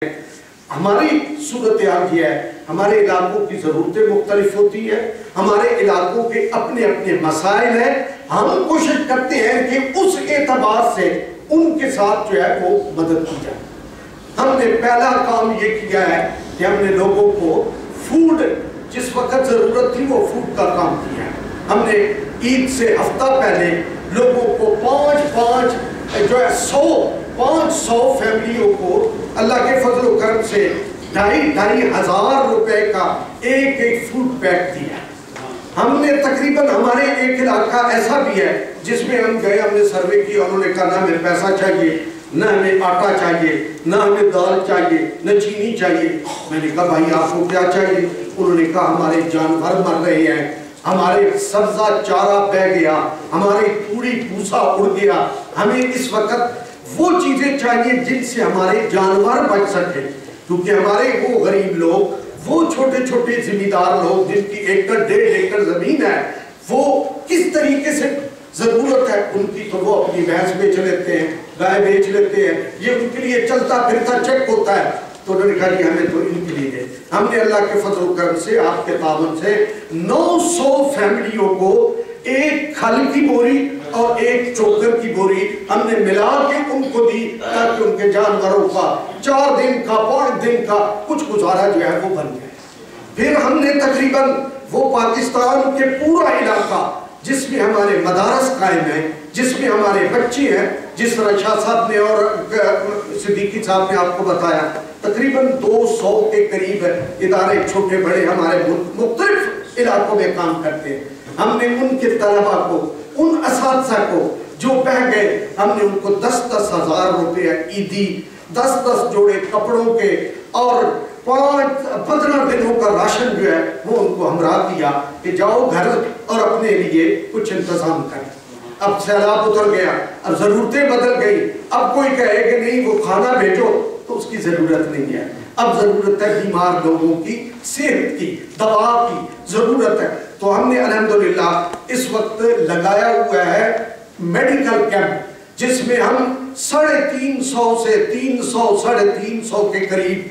ہماری صورتحال یہ ہے، ہمارے علاقوں کی ضرورتیں مختلف ہوتی ہیں، ہمارے علاقوں کے اپنے اپنے مسائل ہیں. ہم کوشش کرتے ہیں کہ اس اعتبار سے ان کے ساتھ جو ہے وہ مدد کی جائے. ہم نے پہلا کام یہ کیا ہے کہ ہم نے لوگوں کو فوڈ جس وقت ضرورت تھی وہ فوڈ کا کام کیا ہے. ہم نے عید سے ہفتہ پہلے لوگوں کو جو ہے 500 فیملیوں کو اللہ کے فضل و کرم سے 2,500 روپے کا ایک فوڈ پیک دیا. ہم نے تقریباً ہمارے ایک علاقہ ایسا بھی ہے جس میں ہم گئے، ہم نے سروے کی، انہوں نے کہا نہ ہمیں پیسہ چاہیے، نہ ہمیں آٹا چاہیے، نہ ہمیں دال چاہیے، نہ چینی چاہیے. میں نے کہا بھائی آپ کو کیا چاہیے؟ انہوں نے کہا ہمارے جانور مر رہے ہیں، ہمارے سبزہ چارہ بہ گیا، ہماری پوری بھوسا اڑ گیا، ہمیں اس وقت وہ چیزیں چاہیے جن سے ہمارے جانور بچ سکے. کیونکہ ہمارے وہ غریب لوگ، وہ چھوٹے چھوٹے زمیندار لوگ جن کی 1-1.5 ایکڑ زمین ہے، وہ کس طریقے سے ضرورت ہے ان کی، تو وہ اپنی بھینس بیچ لیتے ہیں، گائے بیچ لیتے ہیں، یہ ان کے لیے چلتا پھرتا چیک ہوتا ہے. تو انہوں نے کہا جی ہمیں تو ان کے لیے دے. ہم نے اللہ کے فضل و کرم سے، آپ کے تعاون سے 900 فیملیوں کو ایک کھل کی بوری اور ایک چوکر کی بوری ہم نے ملا کے ان کو دی، تاکہ ان کے جانوروں کا 4 دن کا 5 دن کا کچھ گزارا جو ہے وہ بن جائے. پھر ہم نے تقریباً وہ پاکستان کے پورا علاقہ جس میں ہمارے مدارس قائم ہیں، جس میں ہمارے بچے ہیں، جس طرح شاہ صاحب نے اور صدیقی صاحب نے آپ کو بتایا، تقریباً 200 کے قریب ادارے چھوٹے بڑے ہمارے مختلف علاقوں میں کام کرتے ہیں. ہم نے ان کے طلبہ کو، ان اساتذہ کو جو بہ گئے، ہم نے ان کو 10-10 ہزار روپے عیدی، 10-10 جوڑے کپڑوں کے اور 15 دنوں کا راشن جو ہے وہ ان کو ہمراہ دیا کہ جاؤ گھر اور اپنے لیے کچھ انتظام کریں. اب سیلاب اتر گیا، اب ضرورتیں بدل گئی، اب کوئی کہے کہ نہیں وہ کھانا بھیجو تو اس کی ضرورت نہیں ہے. اب ضرورت ہے بیمار لوگوں کی صحت کی، دوا کی ضرورت ہے. تو ہم نے الحمدللہ اس وقت لگایا ہوا ہے میڈیکل کیمپ، جس میں ہم 350 سے 300 کے قریب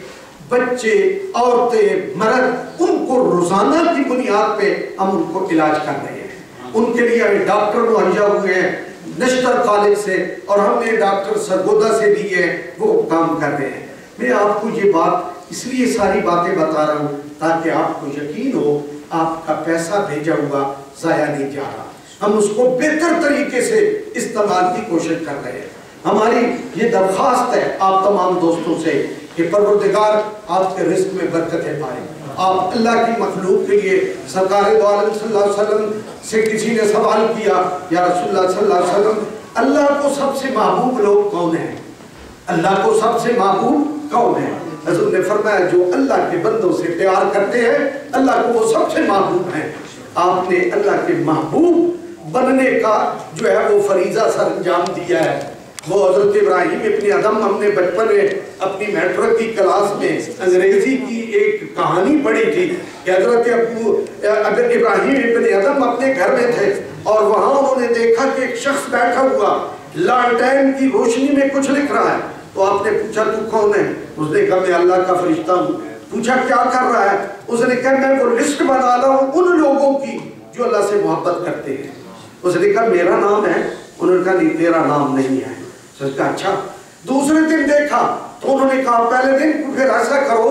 بچے، عورتیں، مرد، ان کو روزانہ کی بنیاد پہ ہم ان کو علاج کر رہے ہیں. ان کے لیے ڈاکٹر مہیا ہوئے ہیں نشتر کالج سے، اور ہم نے ڈاکٹر سرگودا سے لیے ہیں، وہ کام کر رہے ہیں. میں آپ کو یہ بات اس لیے ساری باتیں بتا رہا ہوں تاکہ آپ کو یقین ہو آپ کا پیسہ بھیجا ہوا ضائع نہیں جا رہا. ہم اس کو بہتر طریقے سے استعمال کی کوشش کر رہے ہیں. ہماری یہ درخواست ہے آپ تمام دوستوں سے کہ پروردگار آپ کے رزق میں برکتیں پائے. آپ اللہ کی مخلوق کے لیے، سرکار دو عالم صلی اللہ علیہ وسلم سے کسی نے سوال کیا، یا رسول اللہ صلی اللہ علیہ وسلم اللہ کو سب سے محبوب لوگ کون ہیں؟ اللہ کو سب سے محبوب کون ہے؟ حضور نے فرمایا جو اللہ کے بندوں سے پیار کرتے ہیں اللہ کو وہ سب سے محبوب ہیں. آپ نے اللہ کے محبوب بننے کا جو ہے وہ فریضہ سر انجام دیا ہے. وہ حضرت ابراہیم ابن ادم، ہم نے بچپن میں اپنی میٹرک کی کلاس میں انگریزی کی ایک کہانی پڑھی تھی کہ حضرت ابراہیم ابن ادم اپنے گھر میں تھے اور وہاں انہوں نے دیکھا کہ ایک شخص بیٹھا ہوا لالٹین کی روشنی میں کچھ لکھ رہا ہے. تو آپ نے پوچھا تو کون ہے؟ اس نے کہا میں اللہ کا فرشتہ ہوں. پوچھا کیا کر رہا ہے؟ اس نے کہا میں وہ لسٹ بنا رہا ہوں ان لوگوں کی جو اللہ سے محبت کرتے ہیں. اس نے کہا میرا نام ہے؟ انہوں نے کہا نہیں تیرا نام نہیں ہے. اس نے کہا اچھا. دوسرے دن دیکھا تو انہوں نے کہا پہلے دن پھر ایسا کرو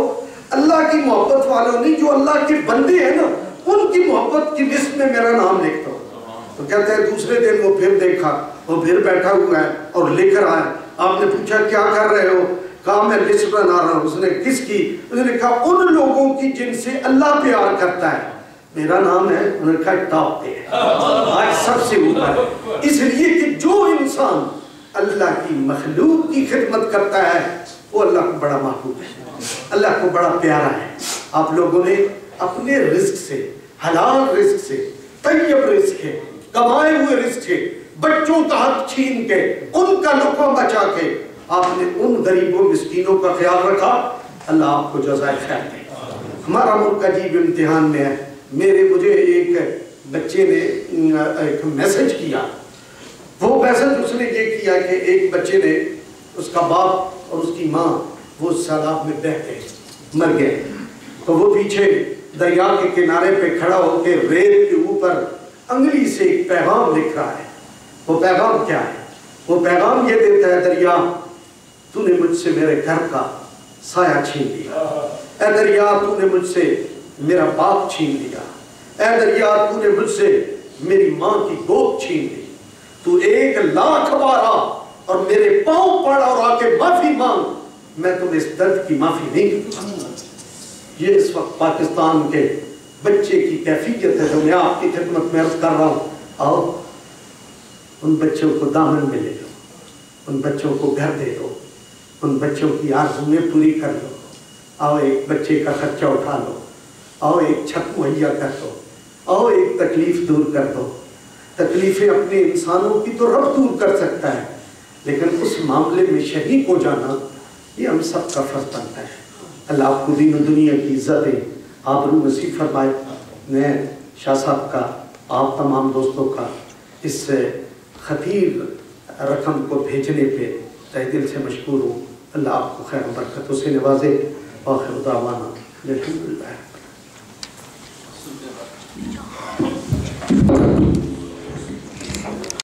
اللہ کی محبت والوں نہیں، جو اللہ کے بندے ہیں نا ان کی محبت کی لسٹ میں میرا نام لکھتا ہوں. تو کہتے ہیں دوسرے دن وہ پھر دیکھا، وہ پھر بیٹھا ہوا ہے اور لکھ رہا ہے. آپ نے پوچھا کیا کر رہے ہو؟ کہا میں لسٹ بنا رہا ہوں. اس نے کس کی؟ اس نے کہا ان لوگوں کی جن سے اللہ پیار کرتا ہے. میرا نام ہے؟ انہوں نے کہا ٹاپ پہ آج سب سے اوپر. اس لیے کہ جو انسان اللہ کی مخلوق کی خدمت کرتا ہے وہ اللہ کو بڑا محبوب ہے، اللہ کو بڑا پیارا ہے. آپ لوگوں نے اپنے رزق سے، حلال رزق سے، طیب رزق ہے، کمائے ہوئے رزق سے بچوں کا حق چھین کے، ان کا لقمہ بچا کے آپ نے ان غریبوں مسکینوں کا خیال رکھا. اللہ آپ کو جزائے خیر دے. ہمارا ملک عجیب امتحان میں ہے. مجھے ایک بچے نے ایک میسج کیا. وہ میسج اس نے یہ کیا کہ ایک بچے نے، اس کا باپ اور اس کی ماں وہ سیلاب میں بہہ گئے، مر گئے۔ تو وہ پیچھے دریا کے کنارے پہ کھڑا ہو کے ریت کے اوپر انگلی سے ایک پیغام لکھ رہا ہے۔ وہ پیغام کیا ہے؟ وہ پیغام یہ دیتا ہے، دریا تو نے مجھ سے میرے گھر کا سایہ چھین لیا، اے دریا تو نے مجھ سے میرا باپ چھین لیا، اے دریا تو نے مجھ سے میری ماں کی گود چھین لی، تو 1,00,000 بار آ اور میرے پاؤں پڑ اور آ کے معافی مانگ، میں تمہیں اس درد کی معافی نہیں کروں۔ یہ اس وقت پاکستان کے بچے کی کیفیت ہے جو میں آپ کی خدمت میں عرض کر رہا ہوں۔ آؤ ان بچوں کو دامن میں لے لو، ان بچوں کو گھر دے دو، ان بچوں کی آرزویں پوری کر لو۔ آؤ ایک بچے کا خرچہ اٹھا لو، آؤ ایک چھت مہیا کر دو، آؤ ایک تکلیف دور کر دو۔ تکلیفیں اپنے انسانوں کی تو رب دور کر سکتا ہے، لیکن اس معاملے میں شریک ہو جانا یہ ہم سب کا فرض بنتا ہے۔ اللہ آپ کو دین و دنیا کی عزتیں آبرو نصیب فرمائے۔ میں شاہ صاحب کا، آپ تمام دوستوں کا اس خطیر رقم کو بھیجنے پہ تہ دل سے مشکور ہوں۔ اللہ آپ کو خیر و برکتوں سے نوازے۔ آخر دعوانا الحمدللہ۔